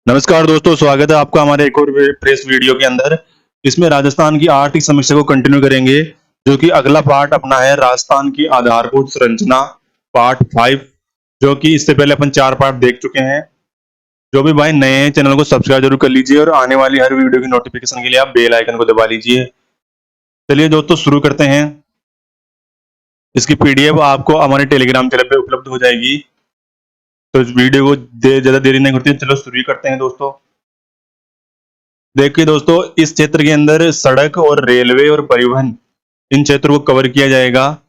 नमस्कार दोस्तों, स्वागत है आपका हमारे एक और प्रेस वीडियो के अंदर। इसमें राजस्थान की आर्थिक समीक्षा को कंटिन्यू करेंगे, जो कि अगला पार्ट अपना है राजस्थान की आधारभूत संरचना पार्ट 5, जो कि इससे पहले अपन 4 पार्ट देख चुके हैं। जो भी भाई नए हैं चैनल को सब्सक्राइब जरूर कर लीजिए और आने वाली हर वीडियो की नोटिफिकेशन के लिए आप बेल आइकन को दबा लीजिए। चलिए दोस्तों शुरू करते हैं। इसकी पीडीएफ आपको हमारे टेलीग्राम चैनल पे उपलब्ध हो जाएगी। तो इस वीडियो को ज्यादा देरी नहीं करती, चलो शुरू करते हैं दोस्तों। देखिए दोस्तों, इस क्षेत्र के अंदर सड़क और रेलवे और परिवहन, इन क्षेत्रों को कवर किया जाएगा।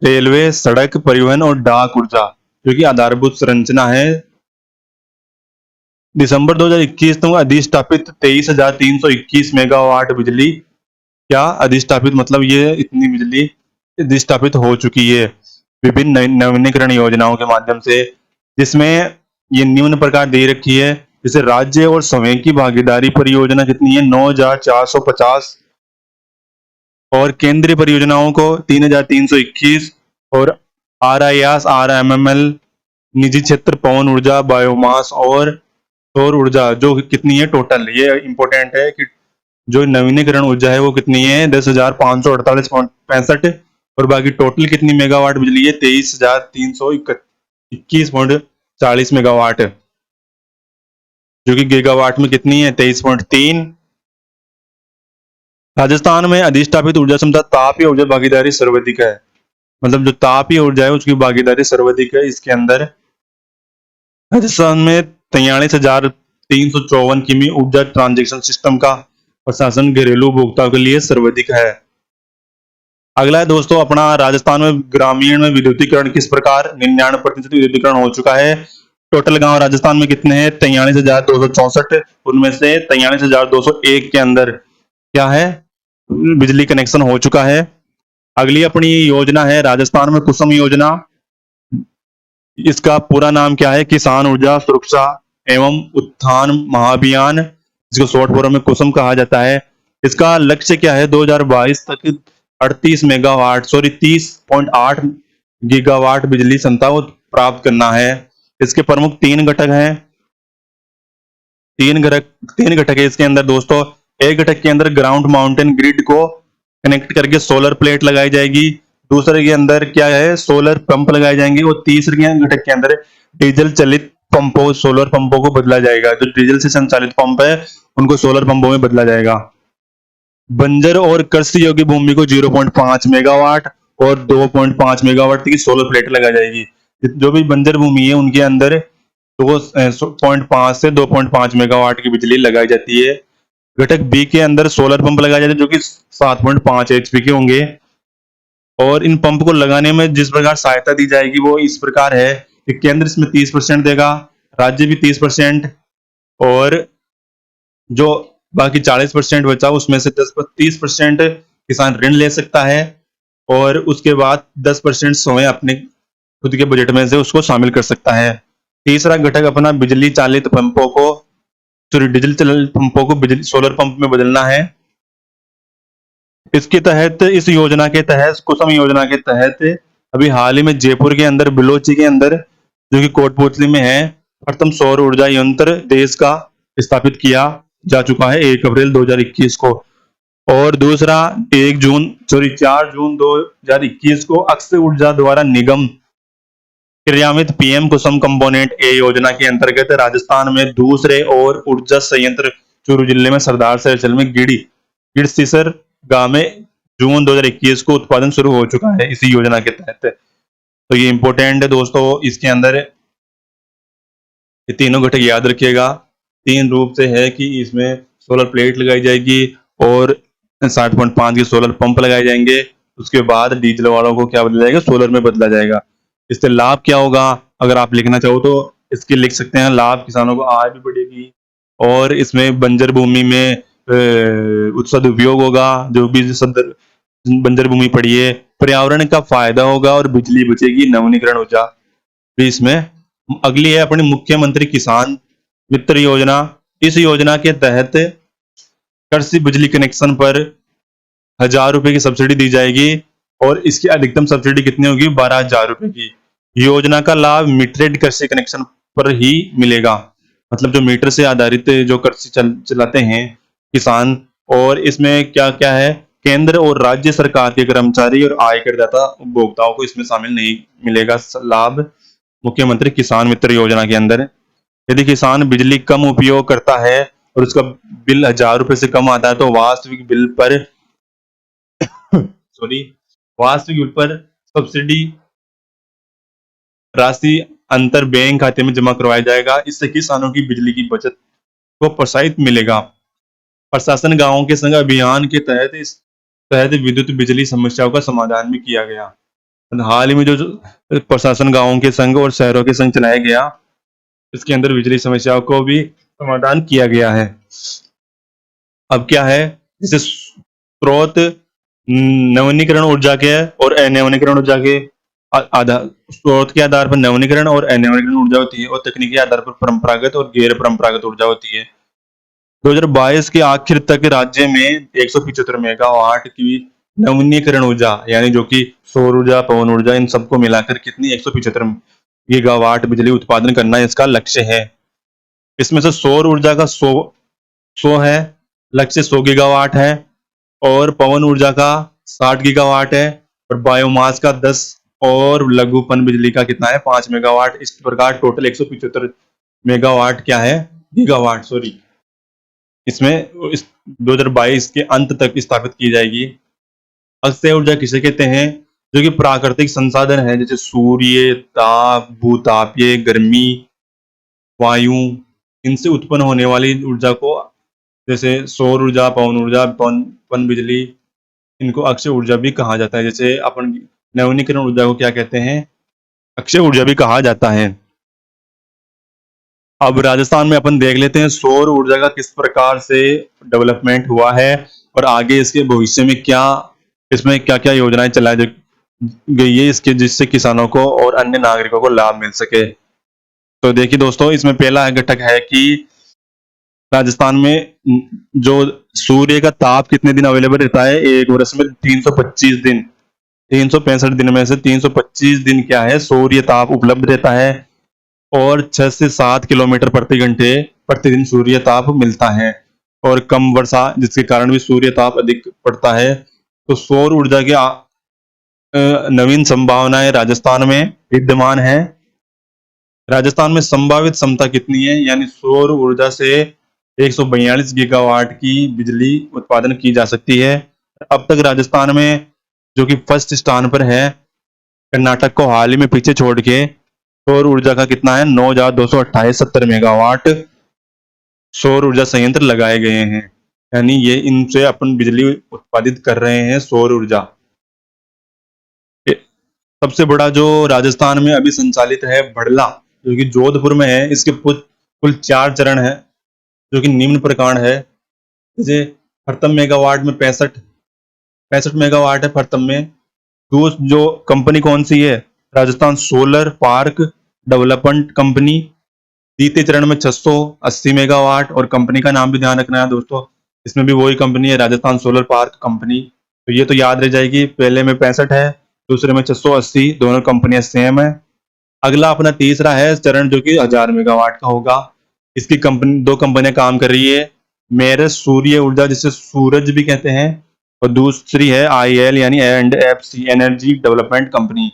रेलवे, सड़क, परिवहन और डाक ऊर्जा, जो कि आधारभूत संरचना है। दिसंबर 2021 तक अधिष्ठापित 23,321 मेगावाट बिजली, क्या अधिष्ठापित मतलब ये इतनी बिजली अधिष्ठापित हो चुकी है विभिन्न नवीनीकरण योजनाओं के माध्यम से, जिसमें ये निम्न प्रकार दे रखी है। जैसे राज्य और स्वयं की भागीदारी परियोजना कितनी है, 9,450, और केंद्रीय परियोजनाओं को 3,321, और RIS RMML निजी क्षेत्र पवन ऊर्जा, बायोमास और सौर ऊर्जा जो कितनी है टोटल, ये इंपॉर्टेंट है कि जो नवीनीकरण ऊर्जा है वो कितनी है 10,548.65, और बाकी टोटल कितनी मेगावाट बिजली है 23,321.40 मेगावाट, जो कि गीगावाट में कितनी है 23.3। राजस्थान में अधिष्ठापित ऊर्जा क्षमता तापीय ऊर्जा भागीदारी सर्वाधिक है, मतलब जो तापीय ऊर्जा है उसकी भागीदारी सर्वाधिक है। इसके अंदर राजस्थान में 43,354 किमी ऊर्जा ट्रांजेक्शन सिस्टम का प्रशासन घरेलू उपभोक्ताओं के लिए सर्वाधिक है। अगला है दोस्तों अपना राजस्थान में ग्रामीण में विद्युतीकरण किस प्रकार, 99% विद्युतीकरण हो चुका है। टोटल गांव राजस्थान में कितने हैं 43,264, उनमें से 43,201 के अंदर क्या है बिजली कनेक्शन हो चुका है। अगली अपनी योजना है राजस्थान में कुसुम योजना। इसका पूरा नाम क्या है, किसान ऊर्जा सुरक्षा एवं उत्थान महाअभियान, जिसको शॉर्ट फॉर्म में कुसुम कहा जाता है। इसका लक्ष्य क्या है 2022 तक 30.8 गीगावाट बिजली क्षमता को प्राप्त करना है। इसके प्रमुख 3 घटक हैं। 3 घटक है इसके अंदर दोस्तों। एक घटक के अंदर ग्राउंड माउंटेन ग्रिड को कनेक्ट करके सोलर प्लेट लगाई जाएगी। दूसरे के अंदर क्या है सोलर पंप लगाए जाएंगे, और तीसरे घटक के अंदर डीजल चलित पंपों, सोलर पंपों को बदला जाएगा। जो डीजल से संचालित पंप है उनको सोलर पंपों में बदला जाएगा। बंजर और कृषि योग्य भूमि को 0.5 मेगावाट और 2.5 मेगावाट की सोलर प्लेट लगाई जाएगी। जो भी बंजर भूमि है उनके अंदर 2.5 से 2.5 मेगावाट की बिजली लगाई जाती है। घटक बी के अंदर सोलर पंप लगाए जाते हैं जो कि 7.5 HP के होंगे, और इन पंप को लगाने में जिस प्रकार सहायता दी जाएगी वो इस प्रकार है कि केंद्र इसमें 30% देगा, राज्य भी 30%, और जो बाकी 40% बचा उसमें से 30% किसान ऋण ले सकता है, और उसके बाद 10% स्वयं अपने खुद के बजट में से उसको शामिल कर सकता है। तीसरा घटक अपना बिजली चालित पंपों को, डीजल चालित पंपों को बिजली सोलर पंप में बदलना है। इसके तहत, इस योजना के तहत, कुसुम योजना के तहत अभी हाल ही में जयपुर के अंदर बिलोची के अंदर, जो कि कोटपुतली में है, प्रथम सौर ऊर्जा यंत्र देश का स्थापित किया जा चुका है 1 अप्रैल 2021 को। और दूसरा 4 जून 2021 को अक्षय ऊर्जा द्वारा निगम क्रियान्वित PM कुसुम कंपोनेंट ए योजना के अंतर्गत राजस्थान में दूसरे और ऊर्जा संयंत्र चूरू जिले में सरदार सर्कल में गिड़सीसर गांव में जून 2021 को उत्पादन शुरू हो चुका है इसी योजना के तहत। तो ये इंपॉर्टेंट है दोस्तों। इसके अंदर ये तीनों घटक याद रखिएगा। 3 रूप से है कि इसमें सोलर प्लेट लगाई जाएगी और 60.5 के सोलर पंप लगाए जाएंगे। उसके बाद डीजल वालों को क्या बदला जाएगा, सोलर में बदला जाएगा। इससे लाभ क्या होगा, अगर आप लिखना चाहो तो इसके लिख सकते हैं। लाभ किसानों को आय भी बढ़ेगी, और इसमें बंजर भूमि में सदुपयोग होगा, जो भी बंजर भूमि पड़ी है। पर्यावरण का फायदा होगा और बिजली बचेगी, नवीनीकरण ऊर्जा भी इसमें। अगली है अपनी मुख्यमंत्री किसान मित्र योजना। इस योजना के तहत कृषि बिजली कनेक्शन पर 1,000 रुपए की सब्सिडी दी जाएगी, और इसकी अधिकतम सब्सिडी कितनी होगी 12,000 रुपए की। योजना का लाभ मीटरेड कृषि कनेक्शन पर ही मिलेगा। मतलब जो मीटर से आधारित जो कृषि चलाते हैं किसान। और इसमें क्या क्या है, केंद्र और राज्य सरकार के कर्मचारी और आयकरदाता उपभोक्ताओं को इसमें शामिल नहीं मिलेगा लाभ मुख्यमंत्री किसान मित्र योजना के अंदर। यदि किसान बिजली कम उपयोग करता है और उसका बिल 1,000 रुपए से कम आता है तो वास्तविक बिल पर सॉरी वास्तविक बिल पर सब्सिडी राशि अंतर बैंक खाते में जमा करवाया जाएगा। इससे किसानों की बिजली की बचत को प्रोत्साहित मिलेगा। प्रशासन गांवों के संग अभियान के तहत विद्युत बिजली समस्याओं का समाधान भी किया गया। हाल ही में जो प्रशासन गांवों के संग और शहरों के संग चलाया गया, इसके अंदर बिजली समस्याओं को भी समाधान किया गया है। अब क्या है, जैसे स्रोत नवीनीकरण ऊर्जा के और अनवीनीकरण ऊर्जा के आधार, स्रोत के आधार पर नवीनीकरण और अनवीनीकरण ऊर्जा होती है और तकनीकी आधार पर परंपरागत और गैर परंपरागत ऊर्जा होती है। 2022 के आखिर तक राज्य में 175 मेगावाट की नवीनीकरण ऊर्जा, यानी जो कि सौर ऊर्जा, पवन ऊर्जा, इन सबको मिलाकर कितनी 175 गीगावाट बिजली उत्पादन करना इसका लक्ष्य है। इसमें से सौर ऊर्जा का 100 है, लक्ष्य 100 गीगावाट है, और पवन ऊर्जा का 60 गीगावाट है, और बायोमास का 10, और लघु पन बिजली का कितना है 5 मेगावाट। इस प्रकार टोटल 175 मेगावाट क्या है, गीगावाट सॉरी, इसमें इस 2022 के अंत तक स्थापित की जाएगी। अक्षय ऊर्जा किसे कहते हैं, जो कि प्राकृतिक संसाधन है, जैसे सूर्य, ताप, भूतापीय गर्मी, वायु, इनसे उत्पन्न होने वाली ऊर्जा को, जैसे सौर ऊर्जा, पवन ऊर्जा, पन बिजली, इनको अक्षय ऊर्जा भी कहा जाता है। जैसे अपन नवीनीकरण ऊर्जा को क्या कहते हैं, अक्षय ऊर्जा भी कहा जाता है। अब राजस्थान में अपन देख लेते हैं सौर ऊर्जा का किस प्रकार से डेवलपमेंट हुआ है और आगे इसके भविष्य में क्या, इसमें क्या क्या योजनाएं चलाई गई है इसके, जिससे किसानों को और अन्य नागरिकों को लाभ मिल सके। तो देखिए दोस्तों, इसमें पहला घटक है कि राजस्थान में जो सूर्य का ताप कितने दिन अवेलेबल रहता है, एक वर्ष में 325 दिन, 365 दिन में से 325 दिन क्या है, सूर्य ताप उपलब्ध रहता है, और 6 से 7 किलोमीटर प्रति घंटे प्रतिदिन सूर्य ताप मिलता है, और कम वर्षा जिसके कारण भी सूर्य ताप अधिक पड़ता है। तो सौर ऊर्जा की नवीन संभावनाएं राजस्थान में विद्यमान है। राजस्थान में संभावित क्षमता कितनी है, यानी सौर ऊर्जा से 142 गीगावाट की बिजली उत्पादन की जा सकती है। अब तक राजस्थान में जो कि फर्स्ट स्थान पर है, कर्नाटक को हाल ही में पीछे छोड़ के, सौर ऊर्जा का कितना है 9,228 मेगावाट सौर ऊर्जा संयंत्र लगाए गए हैं, यानी ये इनसे अपन बिजली उत्पादित कर रहे हैं सौर ऊर्जा। सबसे बड़ा जो राजस्थान में अभी संचालित है बड़ला, जो कि जोधपुर में है, इसके कुल 4 चरण है जो कि निम्न प्रकार है। जैसे प्रथम मेगावाट में 65 मेगावाट है प्रथम में। जो कंपनी कौन सी है, Rajasthan solar park development company. द्वितीय चरण में 680 मेगावाट, और कंपनी का नाम भी ध्यान रखना है दोस्तों, इसमें भी वही कंपनी है, राजस्थान सोलर पार्क कंपनी। तो ये तो याद रह जाएगी, पहले में 65 है, दूसरे में 680, दोनों कंपनियां सेम है। अगला अपना तीसरा है चरण जो कि 1000 मेगावाट का होगा। इसकी कंपनी, 2 कंपनियां काम कर रही है, मेरस सूर्य ऊर्जा जिसे सूरज भी कहते हैं, और दूसरी है IL यानी and FC energy development company.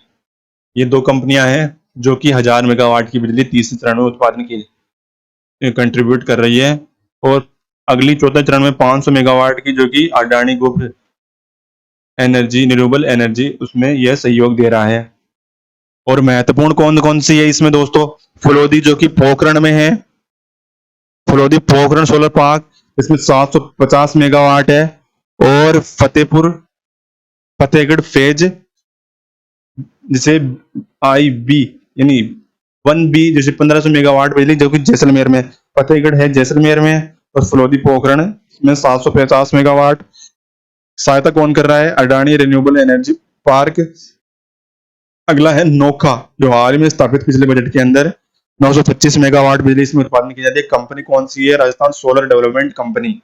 ये 2 कंपनियां हैं जो कि 1000 मेगावाट की बिजली तीसरे चरण में उत्पादन की कंट्रीब्यूट कर रही है, और अगली चौथे चरण में 500 मेगावाट की जो कि Adani group energy renewable energy, उसमें यह सहयोग दे रहा है। और महत्वपूर्ण कौन कौन सी है इसमें दोस्तों, फुलोदी जो कि पोखरण में है, फुलोदी पोखरण सोलर पार्क, इसमें 750 मेगावाट है, और फतेहगढ़ फेज जिसे IB यानी 1B जैसे 1500 मेगावाट बिजली जो कि जैसलमेर में, फतेहगढ़ है जैसलमेर में, और फुलोदी पोखरण में 750 मेगावाट। सहायता कौन कर रहा है, अडानी रिन्यूएबल एनर्जी पार्क। अगला है नोखा, जो हाल ही में स्थापित पिछले बजट के अंदर 925 मेगावाट बिजली इसमें उत्पादन की जाती है। कंपनी कौन सी है, राजस्थान सोलर डेवलपमेंट कंपनी।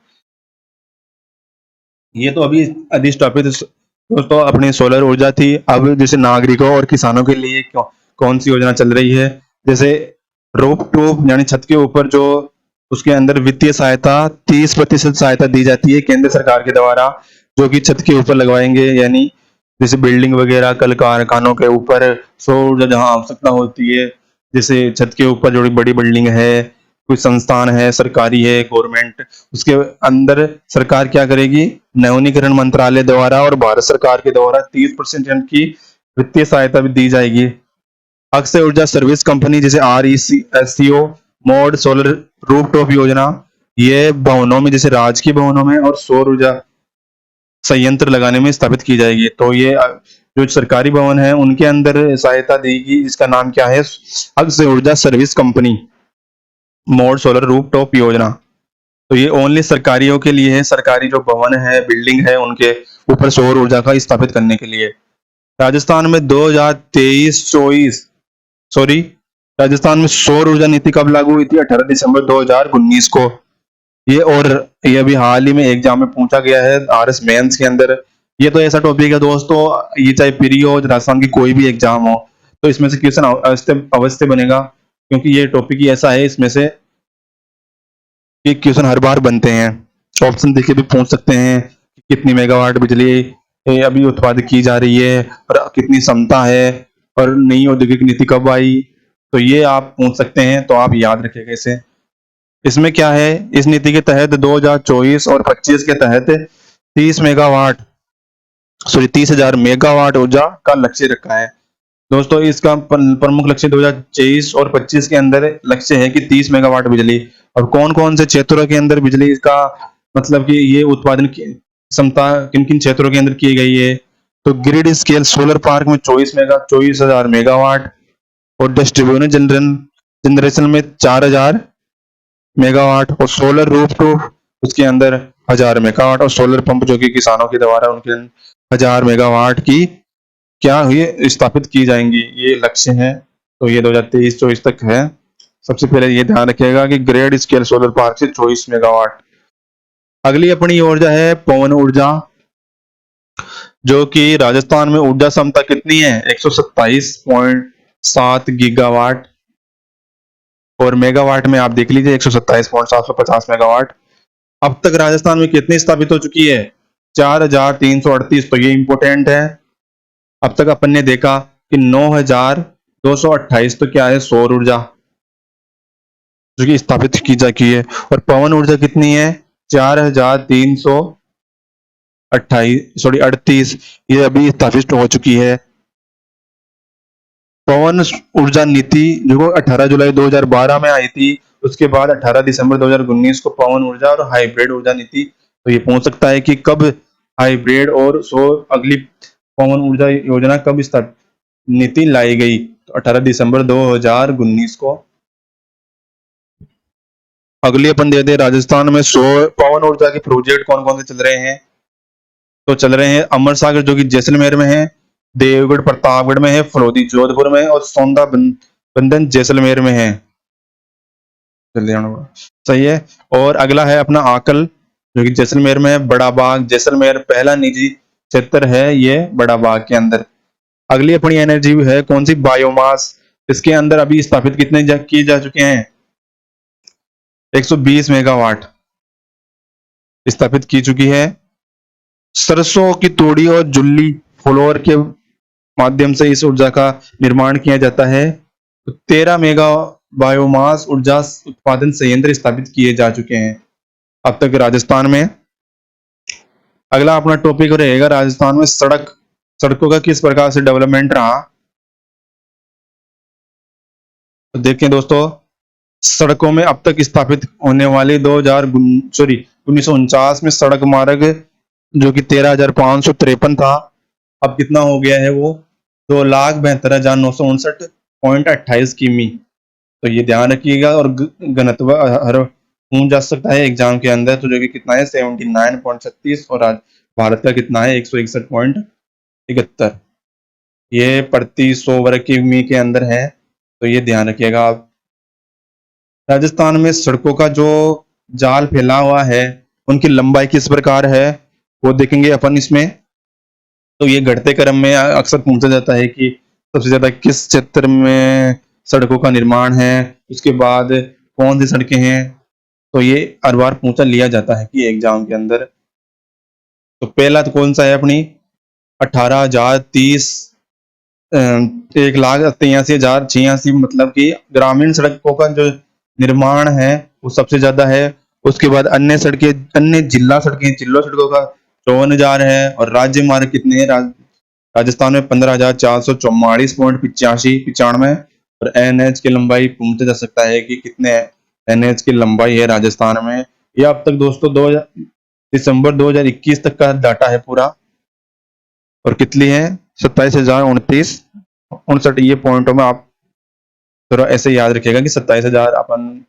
ये तो अभी अधिस्थापित दोस्तों अपनी सोलर ऊर्जा थी। अब जैसे नागरिकों और किसानों के लिए कौन सी योजना चल रही है, जैसे रूफ टॉप यानी छत के ऊपर जो उसके अंदर वित्तीय सहायता 30% सहायता दी जाती है केंद्र सरकार के द्वारा, जो कि छत के ऊपर लगवाएंगे, यानी जैसे बिल्डिंग वगैरह कल कारखानों के ऊपर सौर ऊर्जा जहाँ आवश्यकता होती है, जैसे छत के ऊपर जो बड़ी बिल्डिंग है, कोई संस्थान है, सरकारी है, गवर्नमेंट, उसके अंदर सरकार क्या करेगी, नवीनीकरण मंत्रालय द्वारा और भारत सरकार के द्वारा 30% की वित्तीय सहायता भी दी जाएगी। अक्षय ऊर्जा सर्विस कंपनी जैसे RECSCO, मोड सोलर रूफटॉप योजना, ये भवनों में जैसे राजकीय भवनों में और सौर ऊर्जा संयंत्र लगाने में स्थापित की जाएगी। तो ये जो सरकारी भवन है उनके अंदर सहायता देगी, जिसका नाम क्या है, अक्षय ऊर्जा service company mode solar rooftop योजना। तो ये ओनली सरकारियों के लिए है, सरकारी जो भवन है, बिल्डिंग है, उनके ऊपर सौर ऊर्जा का स्थापित करने के लिए। राजस्थान में 2023-24 सॉरी राजस्थान में सौर ऊर्जा नीति कब लागू हुई थी, 18 दिसंबर 2019 को। ये अभी हाल ही में एग्जाम में पूछा गया है, RS मेंस के अंदर। ये तो ऐसा टॉपिक है दोस्तों, ये चाहे प्री हो, राजस्थान की कोई भी एग्जाम हो, तो इसमें से क्वेश्चन अवश्य अवश्य बनेगा, क्योंकि ये टॉपिक ही ऐसा है, इसमें से ये क्वेश्चन हर बार बनते हैं। ऑप्शन देके भी पूछ सकते हैं कि कितनी मेगावाट बिजली अभी उत्पादित की जा रही है और कितनी क्षमता है और नई औद्योगिक नीति कब आई, तो ये आप पूछ सकते हैं, तो आप याद रखिएगा इसे। इसमें क्या है, इस नीति के तहत 2024 और 25 के तहत 30,000 मेगावाट ऊर्जा का लक्ष्य रखा है। दोस्तों इसका प्रमुख लक्ष्य 2023 और 25 के अंदर लक्ष्य है कि 30 मेगावाट बिजली। और कौन कौन से क्षेत्रों के अंदर बिजली का मतलब कि ये उत्पादन की क्षमता किन किन क्षेत्रों के अंदर की गई है, तो ग्रिड स्केल सोलर पार्क में 24,000 मेगावाट और डिस्ट्रीब्यूटेड जनरेशन में 4,000 मेगावाट और सोलर रूफटॉप उसके अंदर 1,000 मेगावाट और सोलर पंप जो कि किसानों के द्वारा उनके 1,000 मेगावाट की क्या हुई स्थापित की जाएंगी, ये लक्ष्य है। तो ये 2023-24 तक है। सबसे पहले ये ध्यान रखिएगा कि ग्रेड स्केल सोलर पार्क से 24 मेगावाट। अगली अपनी ऊर्जा है पवन ऊर्जा, जो कि राजस्थान में ऊर्जा क्षमता कितनी है, 127.7 गीगावाट और मेगावाट में आप देख लीजिए 127.750 मेगावाट। अब तक राजस्थान में कितनी स्थापित हो चुकी है, 4,338। तो ये इंपोर्टेंट है। अब तक अपन ने देखा कि 9,228 तो क्या है, सौर ऊर्जा जो कि स्थापित की जा चुकी है, और पवन ऊर्जा कितनी है, 4,338 ये अभी स्थापित हो चुकी है। पवन ऊर्जा नीति जो 18 जुलाई 2012 में आई थी, उसके बाद 18 दिसंबर 2019 को पवन ऊर्जा और हाइब्रिड ऊर्जा नीति। तो ये पूछ सकता है कि कब हाइब्रिड और सौर अगली पवन ऊर्जा योजना कब नीति लाई गई, तो 18 दिसंबर 2019 को। अगली अपन देखते हैं राजस्थान में सौर पवन ऊर्जा के प्रोजेक्ट कौन कौन से चल रहे हैं। तो चल रहे हैं अमर सागर जो कि जैसलमेर में है, देवगढ़ प्रतापगढ़ में है, फलोदी जोधपुर में और सौंदा बंदन जैसलमेर में है। सही है। और अगला है अपना आकल जो कि जैसलमेर में है, बड़ा बाग जैसलमेर पहला निजी क्षेत्र है ये बड़ा बाग के अंदर। अगली अपनी एनर्जी है कौन सी, बायोमास। इसके अंदर अभी स्थापित कितने किए जा चुके हैं, 120 मेगावाट स्थापित की चुकी है। सरसों की तोड़ी और जुल्ली फ्लोर के माध्यम से इस ऊर्जा का निर्माण किया जाता है। तो 13 मेगा बायोमास ऊर्जा उत्पादन संयंत्र स्थापित किए जा चुके हैं अब तक राजस्थान में। अगला अपना टॉपिक रहेगा राजस्थान में सड़कों का किस प्रकार से डेवलपमेंट रहा। तो देखें दोस्तों, सड़कों में अब तक स्थापित होने वाले 1949 में सड़क मार्ग जो कि 13,553 था, अब कितना हो गया है वो 2,72,959.28 किमी। तो ये ध्यान रखिएगा। और घनत्व हर पूछ जा सकता है एग्जाम के अंदर, तो जो कि कितना है 79.36 और आज भारत का कितना है 161.71, ये प्रति 100 वर्ग किमी के अंदर है। तो ये ध्यान रखिएगा आप। राजस्थान में सड़कों का जो जाल फैला हुआ है उनकी लंबाई किस प्रकार है वो देखेंगे अपन इसमें। तो ये घटते क्रम में अक्सर पूछा जाता है कि सबसे ज्यादा किस क्षेत्र में सड़कों का निर्माण है, उसके बाद कौन सी सड़कें हैं, तो ये हर बार पूछा लिया जाता है कि एग्जाम के अंदर। तो पहला तो कौन सा है अपनी 18,030 1,83,086, मतलब कि ग्रामीण सड़कों का जो निर्माण है वो सबसे ज्यादा है। उसके बाद अन्य सड़कें, अन्य जिला सड़कें, जिला सड़कों का 54,000 है। और राज्य मार्ग कितने हैं? राजस्थान में 15,444.85 और एनएच की लंबाई पूछा जा सकता है कि कितने एनएच की लंबाई है राजस्थान में। ये अब तक दोस्तों दिसंबर 2021 तक का डाटा है पूरा। और कितनी है? 27,029 ये पॉइंटों में आप थोड़ा ऐसे याद रखिएगा कि 27,000 अपन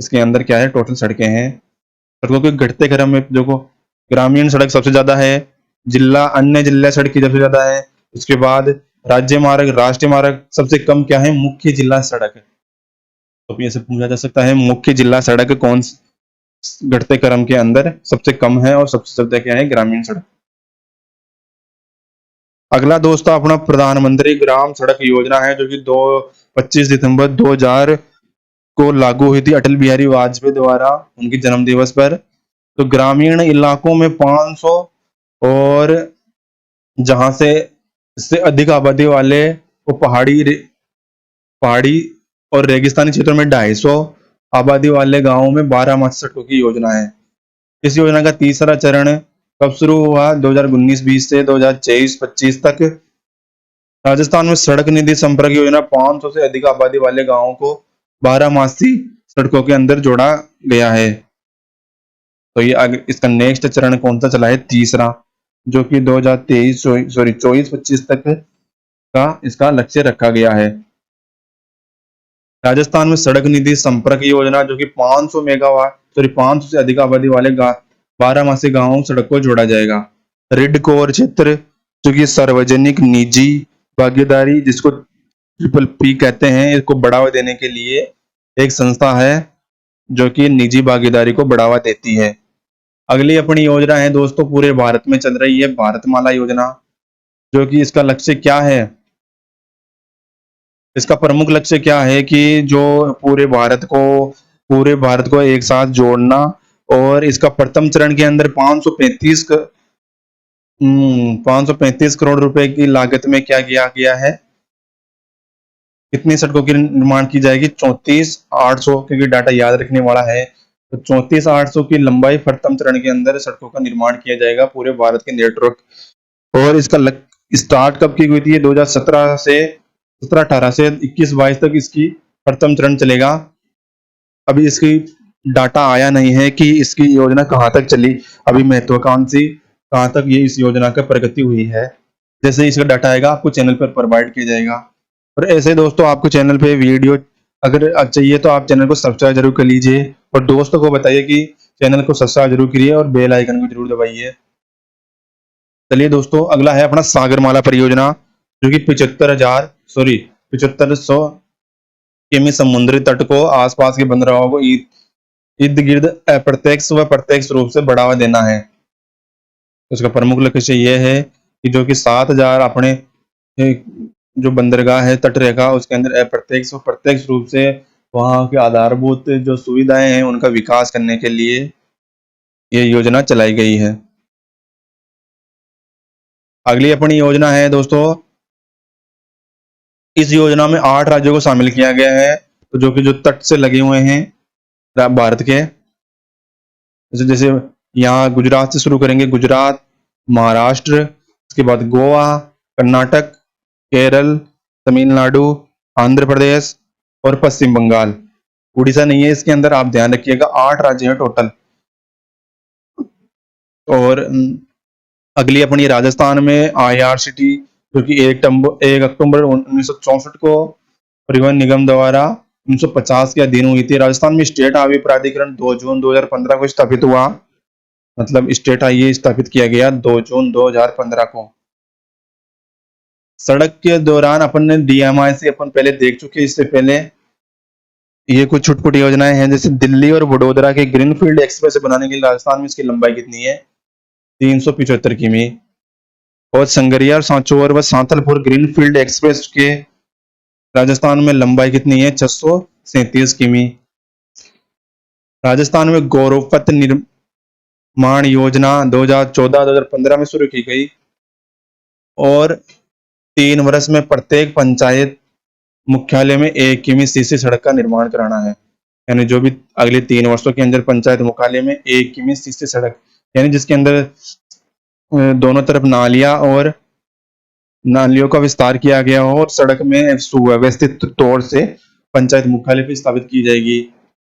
इसके अंदर क्या है टोटल सड़कें हैं। सड़कों के घटते क्रम में देखो, ग्रामीण सड़क सबसे ज्यादा है, जिला अन्य जिला सड़क की सबसे ज्यादा है, उसके बाद राज्य मार्ग, राष्ट्रीय मार्ग सबसे कम क्या है? मुख्य जिला सड़क। तो ये से पूछा जा सकता है मुख्य जिला सड़क कौन घटते क्रम के अंदर सबसे कम है, और सबसे ज्यादा क्या है? ग्रामीण सड़क। अगला दोस्तों अपना प्रधानमंत्री ग्राम सड़क योजना है, जो कि 25 दिसंबर 2000 को लागू हुई थी अटल बिहारी वाजपेयी द्वारा उनके जन्म दिवस पर। तो ग्रामीण इलाकों में 500 और जहां से इससे अधिक आबादी वाले वो पहाड़ी और रेगिस्तानी क्षेत्रों में 250 आबादी वाले गांवों में 12 माह सड़कों की योजना है। इस योजना का तीसरा चरण कब शुरू हुआ? 2019-20 से 2023-25 तक। राजस्थान में सड़क निधि संपर्क योजना 500 से अधिक आबादी वाले गांवों को 12 मासी सड़कों के अंदर जोड़ा गया है। तो ये आगे इसका नेक्स्ट चरण कौन सा चला है? तीसरा, जो कि 2023 सॉरी 24-25 तक का इसका लक्ष्य रखा गया है। राजस्थान में सड़क निधि संपर्क योजना, जो कि 500 मेगावाट 500 से अधिक आबादी वाले 12 मासी गांवों सड़क को जोड़ा जाएगा। रिड कोर क्षेत्र, जो कि सार्वजनिक निजी भागीदारी, जिसको ट्रिपल पी कहते हैं, इसको बढ़ावा देने के लिए एक संस्था है जो कि निजी भागीदारी को बढ़ावा देती है। अगली अपनी योजना है दोस्तों, पूरे भारत में चल रही है, भारतमाला योजना, जो कि इसका लक्ष्य क्या है? इसका प्रमुख लक्ष्य क्या है कि जो पूरे भारत को एक साथ जोड़ना। और इसका प्रथम चरण के अंदर 535 करोड़ रुपए की लागत में क्या किया गया है? कितनी सड़कों की निर्माण की जाएगी? 34,800, क्योंकि डाटा याद रखने वाला है। तो 34,800 की लंबाई प्रथम चरण के अंदर सड़कों का निर्माण किया जाएगा पूरे भारत के नेटवर्क। और इसका स्टार्ट कब की हुई थी? 2017-18 से 21-22 तक इसकी प्रथम चरण चलेगा। अभी इसकी डाटा आया नहीं है कि इसकी योजना कहाँ तक चली, अभी महत्वाकांक्षी कहाँ तक ये इस योजना का प्रगति हुई है। जैसे इसका डाटा आएगा आपको चैनल पर प्रोवाइड किया जाएगा। और ऐसे दोस्तों आपको चैनल पे वीडियो अगर चाहिए तो आप चैनल को सब्सक्राइब जरूर कर लीजिए, और दोस्तों को बताइए कि चैनल को सब्सक्राइब जरूर करिए और बेल आइकन को जरूर दबाइए। चलिए दोस्तों, अगला है अपना सागरमाला परियोजना, जो कि 7500 किमी समुद्री तट को आसपास के बंदरगाहों को इर्द गिर्द अप्रत्यक्ष व प्रत्यक्ष रूप से बढ़ावा देना है। उसका प्रमुख लक्ष्य यह है कि जो कि 7,000 अपने जो बंदरगाह है तट रेखा उसके अंदर अप्रत्यक्ष व प्रत्यक्ष रूप से वहां के आधारभूत जो सुविधाएं हैं उनका विकास करने के लिए ये योजना चलाई गई है। अगली अपनी योजना है दोस्तों, इस योजना में 8 राज्यों को शामिल किया गया है, तो जो कि जो तट से लगे हुए हैं भारत के, जैसे यहाँ गुजरात से शुरू करेंगे, गुजरात, महाराष्ट्र, उसके बाद गोवा, कर्नाटक, केरल, तमिलनाडु, आंध्र प्रदेश और पश्चिम बंगाल। उड़ीसा नहीं है इसके अंदर, आप ध्यान रखिएगा। 8 राज्य हैं टोटल। और अगली अपनी राजस्थान में IRCT, जो कि 1 अक्टूबर 1964 को परिवहन निगम द्वारा 1950 के अधीन हुई थी। राजस्थान में स्टेट हाईवे प्राधिकरण 2 जून 2015 को स्थापित हुआ, मतलब स्टेट हाईवे स्थापित किया गया 2 जून 2015 को। सड़क के दौरान अपन ने DMI से अपन पहले देख चुके, इससे पहले ये कुछ छुटपुट योजनाएं हैं, जैसे दिल्ली और वडोदरा के ग्रीनफील्ड एक्सप्रेस बनाने के लिए राजस्थान में इसकी लंबाई कितनी है? 375 किमी। और संगरिया और सांचौर व सांतलपुर ग्रीनफील्ड एक्सप्रेस के राजस्थान में लंबाई कितनी है? 637 किमी। राजस्थान में गौरवपथ निर्माण योजना 2014-2015 में शुरू की गई और 3 वर्ष में प्रत्येक पंचायत मुख्यालय में 1 किमी सीसी सड़क का निर्माण कराना है। यानी जो भी अगले 3 वर्षों के अंदर पंचायत मुख्यालय में 1 किमी सीसी सड़क, यानी जिसके अंदर दोनों तरफ नालियां और नालियों का विस्तार किया गया हो और सड़क में सुव्यवस्थित तौर से पंचायत मुख्यालय पे स्थापित की जाएगी।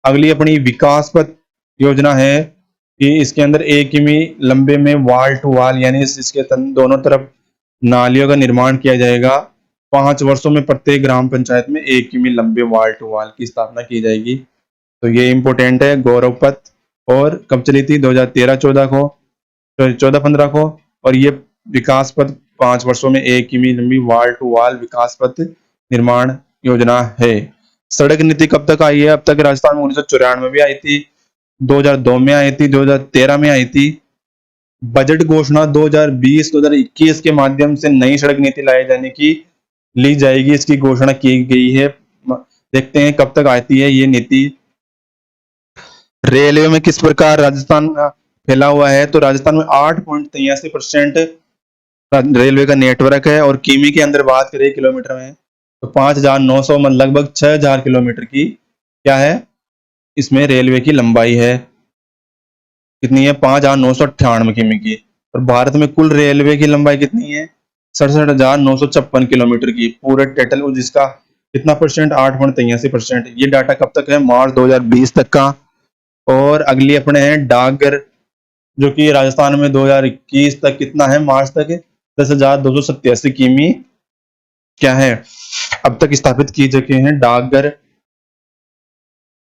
अगली अपनी विकास पथ योजना है कि इसके अंदर 1 किमी लंबे में वाल टू वाल यानी इसके दोनों तरफ नालियों का निर्माण किया जाएगा। 5 वर्षों में प्रत्येक ग्राम पंचायत में 1 किमी लंबे वाल टू वाल की स्थापना की जाएगी। तो ये इंपॉर्टेंट है गौरव पथ। और कब चली थी? 2013-14 को, 14-15 को। और ये विकास पथ 5 वर्षों में 1 किमी लंबी वाल टू वाल विकास पथ निर्माण योजना है। सड़क नीति कब तक आई है? अब तक राजस्थान में 1994 में भी आई थी, 2002 में आई थी, 2013 में आई थी। बजट घोषणा 2020-2021 के माध्यम से नई सड़क नीति लाए जाने की ली जाएगी, इसकी घोषणा की गई है। देखते हैं कब तक आती है ये नीति। रेलवे में किस प्रकार राजस्थान फैला हुआ है? तो राजस्थान में 8.83% रेलवे का नेटवर्क है और किमी के अंदर बात करें किलोमीटर में तो 5,900 लगभग 6,000 किलोमीटर की क्या है इसमें रेलवे की लंबाई है। कितनी है? 5,998 किमी की। और भारत में कुल रेलवे की लंबाई कितनी है? 67,956 किलोमीटर की। पूरे टोटल जिसका कितना परसेंट? 8.83%। ये डाटा कब तक है? मार्च 2020 तक का। और अगली अपने हैं डाकघर, जो कि राजस्थान में 2021 तक कितना है? मार्च तक 10,287 किमी क्या है अब तक स्थापित की चुके हैं डाकघर।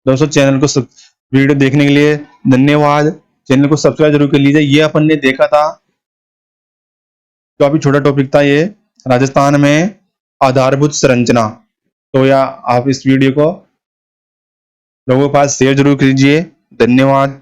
दोस्तों चैनल को वीडियो देखने के लिए धन्यवाद। चैनल को सब्सक्राइब जरूर कर लीजिए। ये अपन ने देखा था, काफी छोटा टॉपिक था ये, राजस्थान में आधारभूत संरचना। तो या आप इस वीडियो को लोगों के पास शेयर जरूर कीजिए। धन्यवाद।